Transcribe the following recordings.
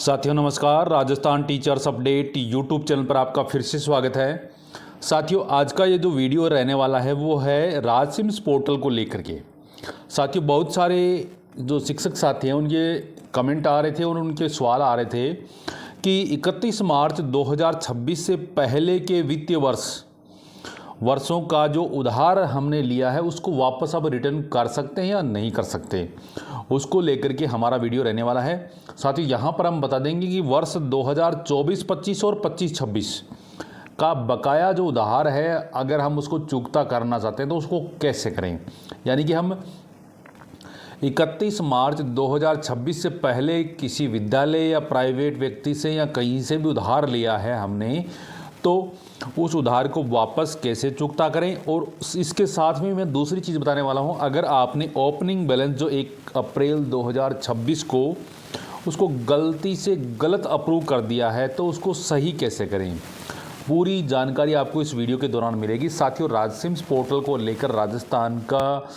साथियों नमस्कार। Rajasthan teachers update YouTube channel पर आपका फिर से स्वागत है। साथियों आज का ये जो वीडियो रहने वाला है वो है राजसिम्स पोर्टल को लेकर के। साथियों बहुत सारे जो शिक्षक साथी हैं उनके कमेंट आ रहे थे और उनके सवाल आ रहे थे कि 31 मार्च 2026 से पहले के वित्तीय वर्षों का जो उधार हमने लिया है उसको वापस अब रिटर्न कर सकते हैं या नहीं कर सकते, उसको लेकर के हमारा वीडियो रहने वाला है। साथ ही यहाँ पर हम बता देंगे कि वर्ष 2024-25 और 25-26 का बकाया जो उधार है अगर हम उसको चुकता करना चाहते हैं तो उसको कैसे करें। यानी कि हम 31 मार्च 2026 से पहले किसी विद्यालय या प्राइवेट व्यक्ति से या कहीं से भी उधार लिया है हमने, तो उस उधार को वापस कैसे चुकता करें। और इसके साथ में मैं दूसरी चीज़ बताने वाला हूं, अगर आपने ओपनिंग बैलेंस जो 1 अप्रैल 2026 को उसको गलती से गलत अप्रूव कर दिया है तो उसको सही कैसे करें, पूरी जानकारी आपको इस वीडियो के दौरान मिलेगी। साथियों राजसिम्स पोर्टल को लेकर राजस्थान का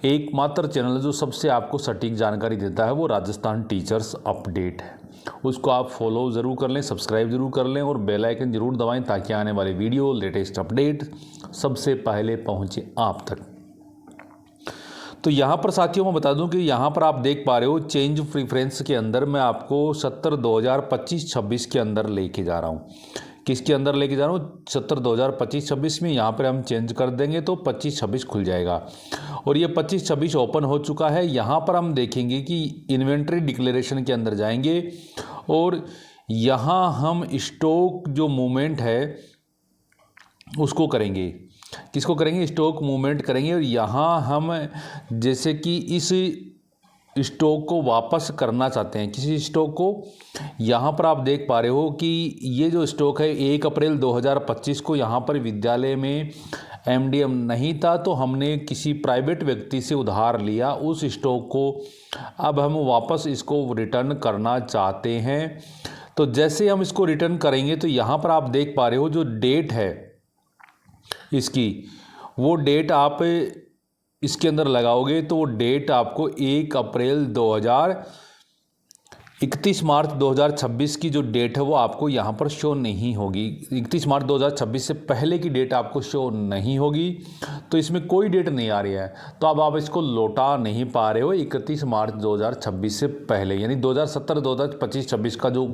एकमात्र चैनल जो सबसे आपको सटीक जानकारी देता है वो राजस्थान टीचर्स अपडेट है। उसको आप फॉलो ज़रूर कर लें, सब्सक्राइब ज़रूर कर लें और बेल आइकन ज़रूर दबाएं ताकि आने वाले वीडियो लेटेस्ट अपडेट सबसे पहले पहुंचे आप तक। तो यहाँ पर साथियों मैं बता दूं कि यहाँ पर आप देख पा रहे हो चेंज प्रीफरेंस के अंदर मैं आपको 70/2025-26 के अंदर लेके जा रहा हूँ। किसके अंदर लेके जा रहा हूँ? 70/2025-26 में यहाँ पर हम चेंज कर देंगे तो 25-26 खुल जाएगा और ये 25-26 ओपन हो चुका है। यहाँ पर हम देखेंगे कि इन्वेंट्री डिक्लेरेशन के अंदर जाएंगे और यहाँ हम स्टॉक जो मूवमेंट है उसको करेंगे। किसको करेंगे? स्टॉक मूवमेंट करेंगे। और यहाँ हम जैसे कि इस स्टॉक को वापस करना चाहते हैं, किसी स्टॉक को, यहाँ पर आप देख पा रहे हो कि ये जो स्टॉक है 1 अप्रैल 2025 को यहाँ पर विद्यालय में एमडीएम नहीं था तो हमने किसी प्राइवेट व्यक्ति से उधार लिया उस स्टॉक को, अब हम वापस इसको रिटर्न करना चाहते हैं। तो जैसे हम इसको रिटर्न करेंगे तो यहाँ पर आप देख पा रहे हो जो डेट है इसकी, वो डेट आप इसके अंदर लगाओगे तो वो डेट आपको 1 अप्रैल 31 मार्च 2026 की जो डेट है वो आपको यहाँ पर शो नहीं होगी। 31 मार्च 2026 से पहले की डेट आपको शो नहीं होगी, तो इसमें कोई डेट नहीं आ रही है, तो अब आप इसको लौटा नहीं पा रहे हो 31 मार्च 2026 से पहले। यानी 2017-2025-26 का जो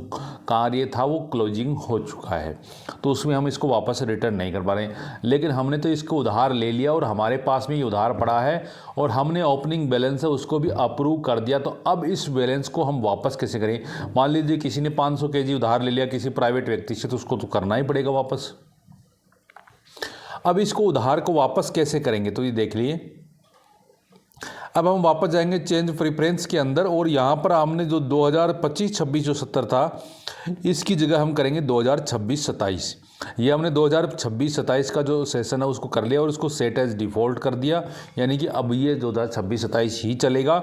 कार्य था वो क्लोजिंग हो चुका है, तो उसमें हम इसको वापस रिटर्न नहीं कर पा रहे हैं। लेकिन हमने तो इसको उधार ले लिया और हमारे पास में ये उधार पड़ा है और हमने ओपनिंग बैलेंस है उसको भी अप्रूव कर दिया, तो अब इस बैलेंस को हम वापस कैसे करें। मान लीजिए किसी ने 500 केजी उधार ले लिया किसी प्राइवेट व्यक्ति से, तो उसको तो करना ही पड़ेगा वापस। अब इसको उधार को वापस कैसे करेंगे तो ये देख लिए। अब हम वापस जाएंगे चेंज प्रेफरेंस के अंदर और यहाँ पर हमने जो 2025-26 जो 70 था इसकी जगह हम करेंगे 2026-27। ये हमने 2026-27 का जो सेशन है उसको कर लिया और उसको सेट एज डिफ़ॉल्ट कर दिया, यानी कि अब ये 2026-27 ही चलेगा।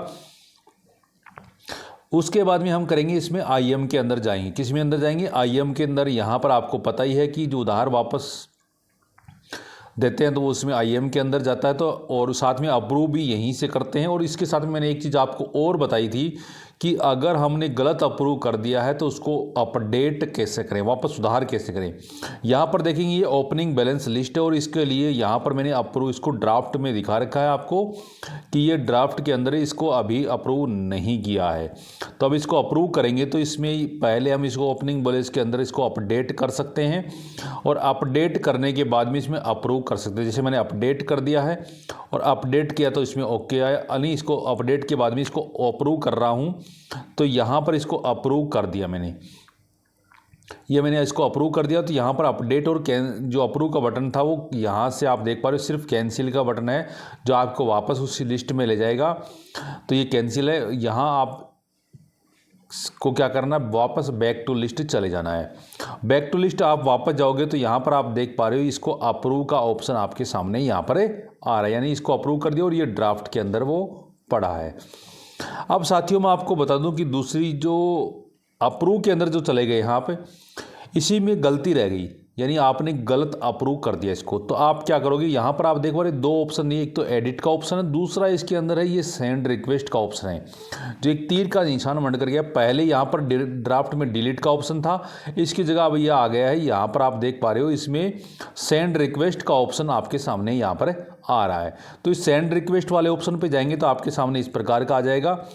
उसके बाद में हम करेंगे इसमें आईएम के अंदर जाएंगे। किस में अंदर जाएंगे? आईएम के अंदर। यहाँ पर आपको पता ही है कि जो उधार वापस देते हैं तो वो उसमें आईएम के अंदर जाता है, तो और साथ में अप्रूव भी यहीं से करते हैं। और इसके साथ में मैंने एक चीज़ आपको और बताई थी कि अगर हमने गलत अप्रूव कर दिया है तो उसको अपडेट कैसे करें, वापस सुधार कैसे करें। यहाँ पर देखेंगे ये ओपनिंग बैलेंस लिस्ट है और इसके लिए यहाँ पर मैंने अप्रूव इसको ड्राफ्ट में दिखा रखा है आपको कि ये ड्राफ्ट के अंदर इसको अभी अप्रूव नहीं किया है। तो अब इसको अप्रूव करेंगे तो इसमें पहले हम इसको ओपनिंग बैलेंस के अंदर इसको अपडेट कर सकते हैं और अपडेट करने के बाद में इसमें अप्रूव कर सकते हैं। जैसे मैंने अपडेट कर दिया है और अपडेट किया तो इसमें ओके आया, यानी इसको अपडेट के बाद में इसको अप्रूव कर रहा हूँ, तो यहाँ पर इसको अप्रूव कर दिया मैंने। ये मैंने इसको अप्रूव कर दिया तो यहाँ पर अपडेट और जो अप्रूव का बटन था वो यहाँ से आप देख पा रहे हो सिर्फ कैंसिल का बटन है जो आपको वापस उसी लिस्ट में ले जाएगा। तो ये कैंसिल है, यहाँ आप को क्या करना है, वापस बैक टू लिस्ट चले जाना है। बैक टू लिस्ट आप वापस जाओगे तो यहाँ पर आप देख पा रहे हो इसको अप्रूव का ऑप्शन आपके सामने यहाँ पर आ रहा है, यानी इसको अप्रूव कर दिया और ये ड्राफ्ट के अंदर वो पड़ा है। अब साथियों मैं आपको बता दूं कि दूसरी जो अप्रूव के अंदर जो चले गए यहाँ पे इसी में गलती रह गई। यानी आपने गलत अप्रूव कर दिया इसको। तो आप क्या करोगे, यहाँ पर आप देख पा रहे दो ऑप्शन दिए, एक तो एडिट का ऑप्शन है, दूसरा इसके अंदर है ये सेंड रिक्वेस्ट का ऑप्शन है, जो एक तीर का निशान बन कर गया। पहले यहाँ पर ड्राफ्ट में डिलीट का ऑप्शन था, इसकी जगह अब ये आ गया है। यहाँ पर आप देख पा रहे हो इसमें सेंड रिक्वेस्ट का ऑप्शन आपके सामने यहाँ पर आ रहा है। तो इस सेंड रिक्वेस्ट वाले ऑप्शन पे जाएंगे तो आपके सामने इस प्रकार का आ जाएगा।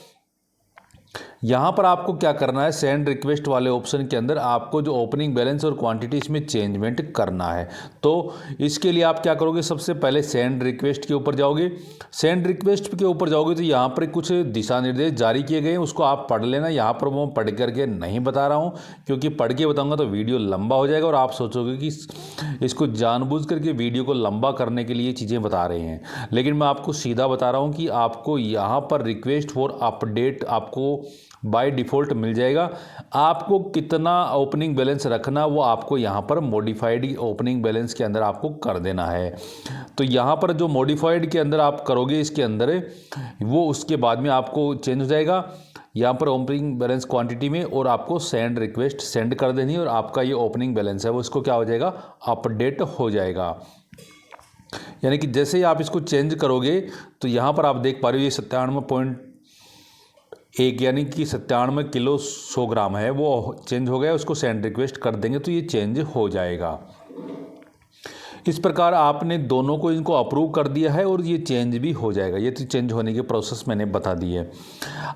यहाँ पर आपको क्या करना है, सेंड रिक्वेस्ट वाले ऑप्शन के अंदर आपको जो ओपनिंग बैलेंस और क्वांटिटी इसमें चेंजमेंट करना है। तो इसके लिए आप क्या करोगे, सबसे पहले सेंड रिक्वेस्ट के ऊपर जाओगे। सेंड रिक्वेस्ट के ऊपर जाओगे तो यहाँ पर कुछ दिशा निर्देश जारी किए गए हैं, उसको आप पढ़ लेना। यहाँ पर मैं पढ़ करके नहीं बता रहा हूँ, क्योंकि पढ़ के बताऊँगा तो वीडियो लंबा हो जाएगा और आप सोचोगे कि इसको जानबूझ करके वीडियो को लंबा करने के लिए चीज़ें बता रहे हैं। लेकिन मैं आपको सीधा बता रहा हूँ कि आपको यहाँ पर रिक्वेस्ट फॉर अपडेट आपको बाय डिफ़ॉल्ट मिल जाएगा। आपको कितना ओपनिंग बैलेंस रखना वो आपको यहाँ पर मॉडिफाइड ओपनिंग बैलेंस के अंदर आपको कर देना है। तो यहाँ पर जो मॉडिफाइड के अंदर आप करोगे इसके अंदर वो उसके बाद में आपको चेंज हो जाएगा यहाँ पर ओपनिंग बैलेंस क्वांटिटी में, और आपको सेंड रिक्वेस्ट सेंड कर देनी है और आपका ये ओपनिंग बैलेंस है वो इसको क्या हो जाएगा, अपडेट हो जाएगा। यानी कि जैसे ही आप इसको चेंज करोगे तो यहाँ पर आप देख पा रहे हो ये 97.1 यानी कि 97 किलो 100 ग्राम है, वो चेंज हो गया। उसको सेंड रिक्वेस्ट कर देंगे तो ये चेंज हो जाएगा। इस प्रकार आपने दोनों को इनको अप्रूव कर दिया है और ये चेंज भी हो जाएगा। ये तो चेंज होने की प्रोसेस मैंने बता दी है।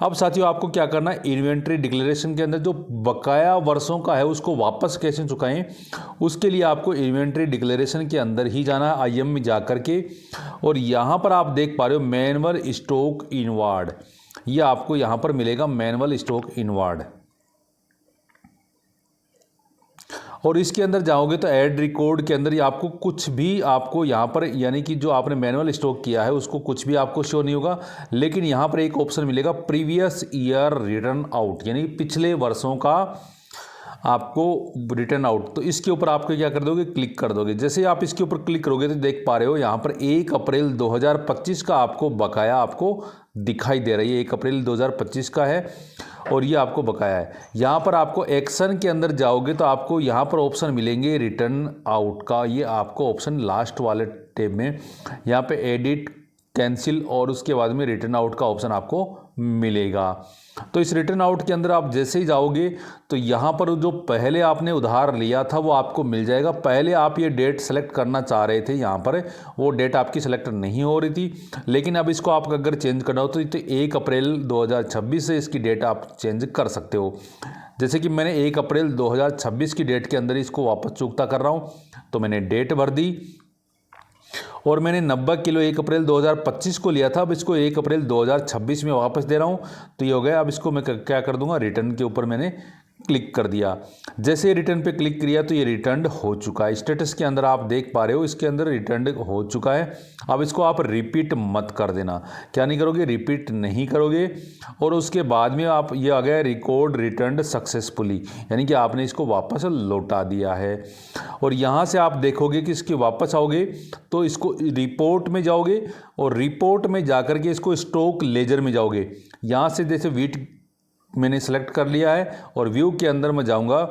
अब साथियों आपको क्या करना है, इन्वेंट्री डिक्लेरेशन के अंदर जो बकाया वर्षों का है उसको वापस कैसे चुकाएं, उसके लिए आपको इन्वेंट्री डिक्लेरेशन के अंदर ही जाना है, IM में जा कर के। और यहाँ पर आप देख पा रहे हो मैनुअल स्टॉक इनवार्ड, ये आपको यहाँ पर मिलेगा मैनुअल स्टॉक इनवार्ड। और इसके अंदर जाओगे तो ऐड रिकॉर्ड के अंदर ही आपको कुछ भी आपको यहाँ पर यानी कि जो आपने मैनुअल स्टॉक किया है उसको कुछ भी आपको शो नहीं होगा। लेकिन यहाँ पर एक ऑप्शन मिलेगा प्रीवियस ईयर रिटर्न आउट, यानी पिछले वर्षों का आपको रिटर्न आउट। तो इसके ऊपर आपको क्या कर दोगे, क्लिक कर दोगे। जैसे ही आप इसके ऊपर क्लिक करोगे तो देख पा रहे हो यहाँ पर 1 अप्रैल 2025 का आपको बकाया आपको दिखाई दे रही है। 1 अप्रैल 2025 का है और ये आपको बकाया है। यहाँ पर आपको एक्शन के अंदर जाओगे तो आपको यहाँ पर ऑप्शन मिलेंगे रिटर्न आउट का, ये आपको ऑप्शन लास्ट वाले टैब में यहाँ पे एडिट कैंसिल और उसके बाद में रिटर्न आउट का ऑप्शन आपको मिलेगा। तो इस रिटर्न आउट के अंदर आप जैसे ही जाओगे तो यहाँ पर जो पहले आपने उधार लिया था वो आपको मिल जाएगा। पहले आप ये डेट सेलेक्ट करना चाह रहे थे, यहाँ पर वो डेट आपकी सेलेक्ट नहीं हो रही थी, लेकिन अब इसको आप अगर चेंज करना हो तो 1 अप्रैल 2026 से इसकी डेट आप चेंज कर सकते हो। जैसे कि मैंने 1 अप्रैल 2026 की डेट के अंदर इसको वापस चुकता कर रहा हूँ, तो मैंने डेट भर दी और मैंने 90 किलो 1 अप्रैल 2025 को लिया था। अब इसको 1 अप्रैल 2026 में वापस दे रहा हूँ, तो ये हो गया। अब इसको मैं क्या कर दूंगा, रिटर्न के ऊपर मैंने क्लिक कर दिया। जैसे रिटर्न पे क्लिक किया तो ये रिटर्न हो चुका है। स्टेटस के अंदर आप देख पा रहे हो इसके अंदर रिटर्न हो चुका है। अब इसको आप रिपीट मत कर देना। क्या नहीं करोगे, रिपीट नहीं करोगे। और उसके बाद में आप ये आ गया रिकॉर्ड रिटर्न सक्सेसफुली, यानी कि आपने इसको वापस लौटा दिया है। और यहाँ से आप देखोगे कि इसके वापस आओगे तो इसको रिपोर्ट में जाओगे और रिपोर्ट में जाकर के इसको स्टॉक लेजर में जाओगे। यहाँ से जैसे वीट मैंने सेलेक्ट कर लिया है और व्यू के अंदर मैं जाऊंगा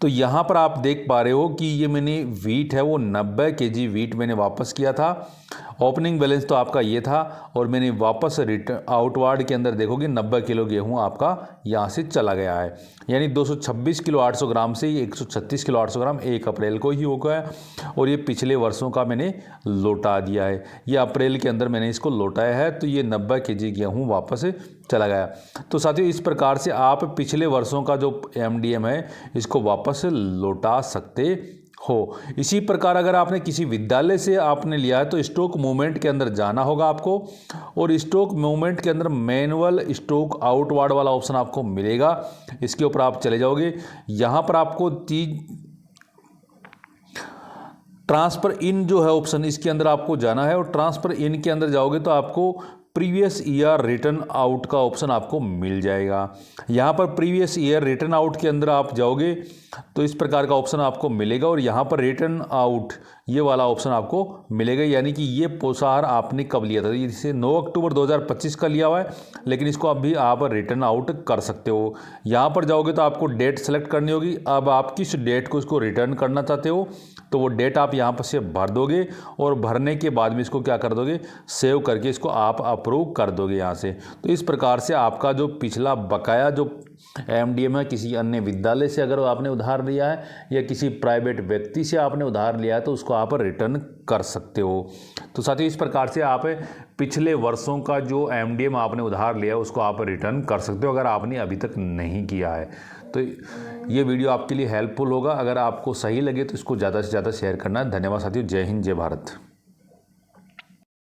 तो यहाँ पर आप देख पा रहे हो कि ये मैंने वीट है वो 90 kg वीट मैंने वापस किया था। ओपनिंग बैलेंस तो आपका ये था और मैंने वापस रिटर्न आउटवार्ड के अंदर देखोगे 90 किलो गेहूँ आपका यहाँ से चला गया है। यानी 226 किलो 800 ग्राम से 136 किलो 800 ग्राम 1 अप्रैल को ही हो गया और ये पिछले वर्षों का मैंने लौटा दिया है। ये अप्रैल के अंदर मैंने इसको लौटाया है, तो ये 90 kg गेहूँ वापस चला गया। तो साथियों इस प्रकार से आप पिछले वर्षों का जो MDM है इसको वापस लौटा सकते हो। इसी प्रकार अगर आपने किसी विद्यालय से आपने लिया है तो स्टॉक मूवमेंट के अंदर जाना होगा आपको और स्टॉक मूवमेंट के अंदर मैनुअल स्टॉक आउटवार्ड वाला ऑप्शन आपको मिलेगा। इसके ऊपर आप चले जाओगे, यहाँ पर आपको ट्रांसफर इन जो है ऑप्शन इसके अंदर आपको जाना है और ट्रांसफर इन के अंदर जाओगे तो आपको प्रीवियस ईयर रिटर्न आउट का ऑप्शन आपको मिल जाएगा। यहाँ पर प्रीवियस ईयर रिटर्न आउट के अंदर आप जाओगे तो इस प्रकार का ऑप्शन आपको मिलेगा और यहाँ पर रिटर्न आउट ये वाला ऑप्शन आपको मिलेगा। यानी कि ये पोषाहार आपने कब लिया था, जैसे 9 अक्टूबर 2025 का लिया हुआ है, लेकिन इसको अभी आप रिटर्न आउट कर सकते हो। यहाँ पर जाओगे तो आपको डेट सेलेक्ट करनी होगी। अब आप किस डेट को इसको रिटर्न करना चाहते हो तो वो डेट आप यहाँ पर से भर दोगे, और भरने के बाद में इसको क्या कर दोगे, सेव करके इसको आप अप्रूव कर दोगे यहाँ से। तो इस प्रकार से आपका जो पिछला बकाया जो एमडीएम है, किसी अन्य विद्यालय से अगर आपने उधार लिया है या किसी प्राइवेट व्यक्ति से आपने उधार लिया है तो उसको आप रिटर्न कर सकते हो। तो साथियों इस प्रकार से आप पिछले वर्षों का जो एमडीएम आपने उधार लिया है उसको आप रिटर्न कर सकते हो अगर आपने अभी तक नहीं किया है। तो ये वीडियो आपके लिए हेल्पफुल होगा। अगर आपको सही लगे तो इसको ज़्यादा से ज़्यादा शेयर करना। धन्यवाद साथियों। जय हिंद, जय भारत।